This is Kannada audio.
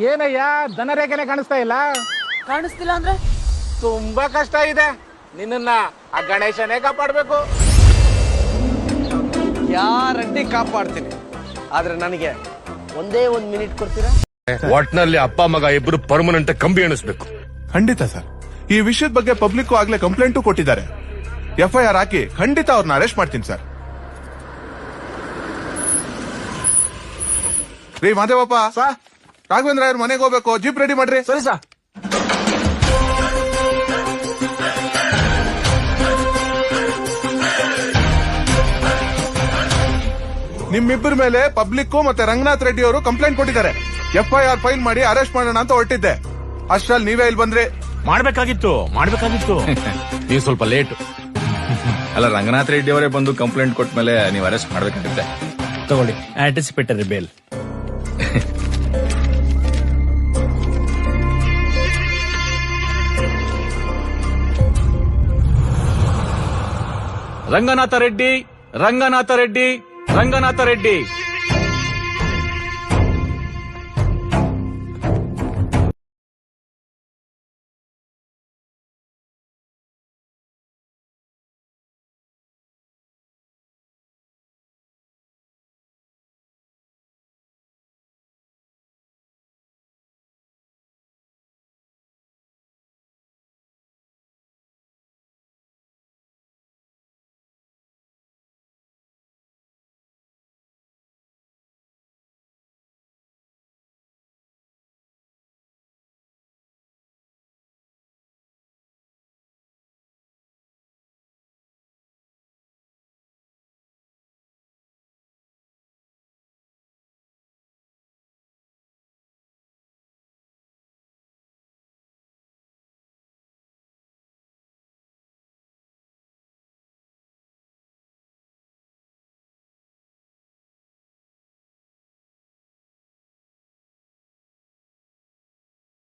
ಏನಯ್ಯ ದನ ರೇಖೆನೆ ಕಾಣಿಸ್ತಾ ಇಲ್ಲ? ಕಾಣಿಸ್ತಿಲ್ಲ ಅಂದ್ರೆ ತುಂಬಾ ಕಷ್ಟ ಇದೆ. ನಿನ್ನ ಆ ಗಣೇಶನೇ ಕಾಪಾಡ್ಬೇಕು. ಗ್ಯಾರಂಟಿ ಕಾಪಾಡ್ತೀನಿ. ಆದ್ರೆ ನನಗೆ ಒಂದೇ 1 ಮಿನಿಟ್ ಕೊಡ್ತೀರಾ? ಒಟ್ನಲ್ಲಿ ಅಪ್ಪ ಮಗ ಇಬ್ರು ಪರ್ಮನೆಂಟ್ ಕಂಬಿ ಎಣಿಸ್ಬೇಕು. ಖಂಡಿತ ಸರ್. ಈ ವಿಷಯದ ಬಗ್ಗೆ ಪಬ್ಲಿಕ್ ಆಗ್ಲೇ ಕಂಪ್ಲೇಂಟು ಕೊಟ್ಟಿದ್ದಾರೆ. FIR ಹಾಕಿ ಖಂಡಿತ ಅವ್ರನ್ನ ಅರೆಸ್ಟ್ ಮಾಡ್ತೀನಿ ಸರ್. ರೀ ಮಾದೇವಪ್ಪ, ರಾಘವೇಂದ್ರ ಅವ್ರ ಮನೆಗೆ ಹೋಗ್ಬೇಕು. ಜೀಪ್ ರೆಡಿ ಮಾಡ್ರಿ. ಸರಿ ಸಾ. ನಿಮ್ಮಿಬ್ಬರ ಮೇಲೆ ಪಬ್ಲಿಕ್ ಮತ್ತೆ ರಂಗನಾಥ್ ರೆಡ್ಡಿ ಅವರು ಕಂಪ್ಲೇಂಟ್ ಕೊಟ್ಟಿದ್ದಾರೆ. FIR ಫೈಲ್ ಮಾಡಿ ಅರೆಸ್ಟ್ ಮಾಡೋಣ ಅಂತ ಹೊರಟಿದ್ದೆ. ಅಷ್ಟ್ರಲ್ಲಿ ನೀವೇ ಇಲ್ಲಿ ಬಂದ್ರಿ. ಮಾಡ್ಬೇಕಾಗಿತ್ತು ನೀವು ಸ್ವಲ್ಪ ಲೇಟ್. ಅಲ್ಲ, ರಂಗನಾಥ್ ರೆಡ್ಡಿ ಅವರೇ ಬಂದು ಕಂಪ್ಲೇಂಟ್ ಕೊಟ್ಟ ಮೇಲೆ ನೀವು ಅರೆಸ್ಟ್ ಮಾಡ್ಬೇಕಾಗುತ್ತೆ. ತಗೊಳ್ಳಿ ಆಂಟಿಸಿಪೇಟರಿ ಬೇಲ್. ರಂಗನಾಥ ರೆಡ್ಡಿ, ರಂಗನಾಥ ರೆಡ್ಡಿ, ರಂಗನಾಥ ರೆಡ್ಡಿ.